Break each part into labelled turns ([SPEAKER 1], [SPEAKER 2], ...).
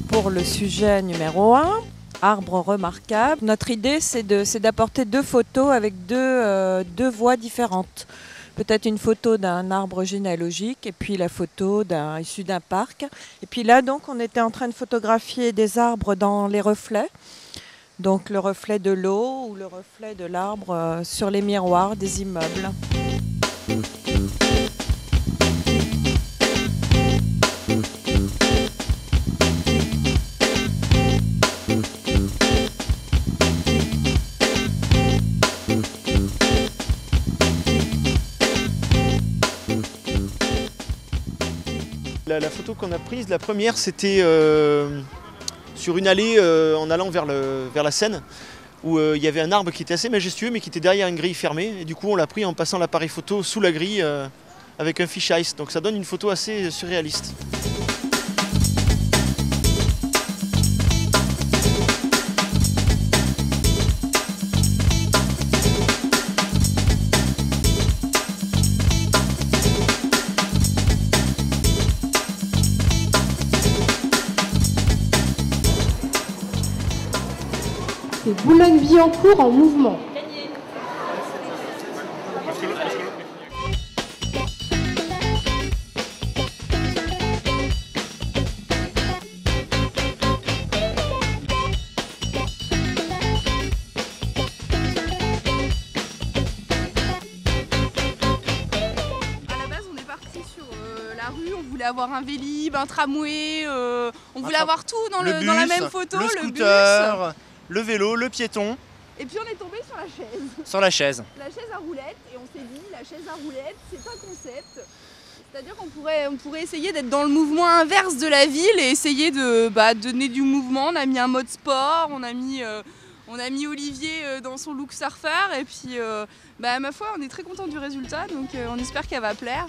[SPEAKER 1] Pour le sujet numéro 1, arbre remarquable, notre idée c'est d'apporter deux photos avec deux voies différentes. Peut-être une photo d'un arbre généalogique et puis la photo issu d'un parc. Et puis là donc on était en train de photographier des arbres dans les reflets. Donc le reflet de l'eau ou le reflet de l'arbre sur les miroirs des immeubles.
[SPEAKER 2] La photo qu'on a prise, la première, c'était sur une allée en allant vers la Seine, où il y avait un arbre qui était assez majestueux, mais qui était derrière une grille fermée. Et du coup, on l'a pris en passant l'appareil photo sous la grille avec un fisheye. Donc ça donne une photo assez surréaliste.
[SPEAKER 3] C'est Boulogne-Billancourt en mouvement.
[SPEAKER 4] La rue, on voulait avoir un Vélib, un tramway, on voulait avoir tout dans la même photo,
[SPEAKER 5] le scooter,
[SPEAKER 4] bus.
[SPEAKER 5] Le vélo, le piéton.
[SPEAKER 4] Et puis on est tombé sur la chaise.
[SPEAKER 5] Sur la chaise.
[SPEAKER 4] La chaise à roulettes, et on s'est dit, la chaise à roulettes, c'est un concept. C'est-à-dire qu'on pourrait essayer d'être dans le mouvement inverse de la ville et essayer de donner du mouvement. On a mis un mode sport, on a mis Olivier dans son look surfeur, et puis ma foi, on est très content du résultat, donc on espère qu'elle va plaire.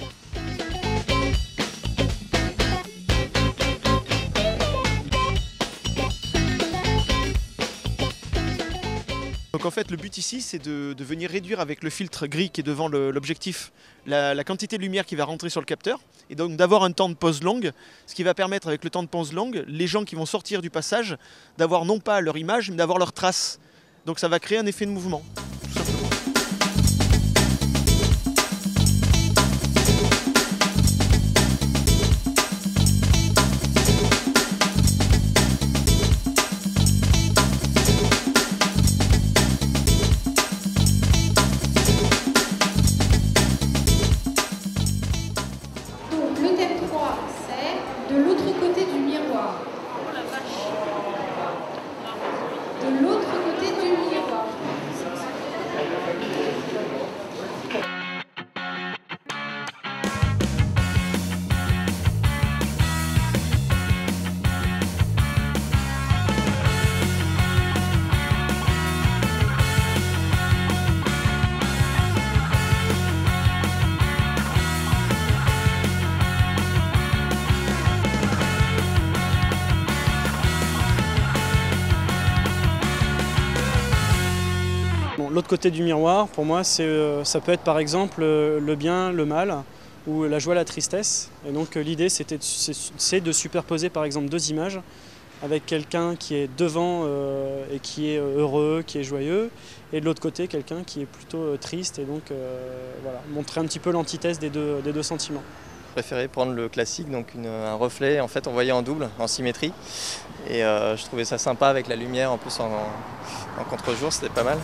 [SPEAKER 2] Donc en fait le but ici c'est de venir réduire avec le filtre gris qui est devant l'objectif la quantité de lumière qui va rentrer sur le capteur et donc d'avoir un temps de pause longue, ce qui va permettre avec le temps de pause longue, les gens qui vont sortir du passage d'avoir non pas leur image mais d'avoir leur trace. Donc ça va créer un effet de mouvement.
[SPEAKER 3] De l'autre côté du miroir. Oh la vache. De l'autre côté du miroir.
[SPEAKER 6] L'autre côté du miroir, pour moi, ça peut être par exemple le bien, le mal, ou la joie, la tristesse. Et donc l'idée, c'est de superposer par exemple deux images avec quelqu'un qui est devant et qui est heureux, qui est joyeux, et de l'autre côté quelqu'un qui est plutôt triste, et donc voilà, montrer un petit peu l'antithèse des deux sentiments.
[SPEAKER 5] Je préférais prendre le classique, donc un reflet en fait envoyé en double, en symétrie. Et je trouvais ça sympa avec la lumière en plus en contre-jour, c'était pas mal.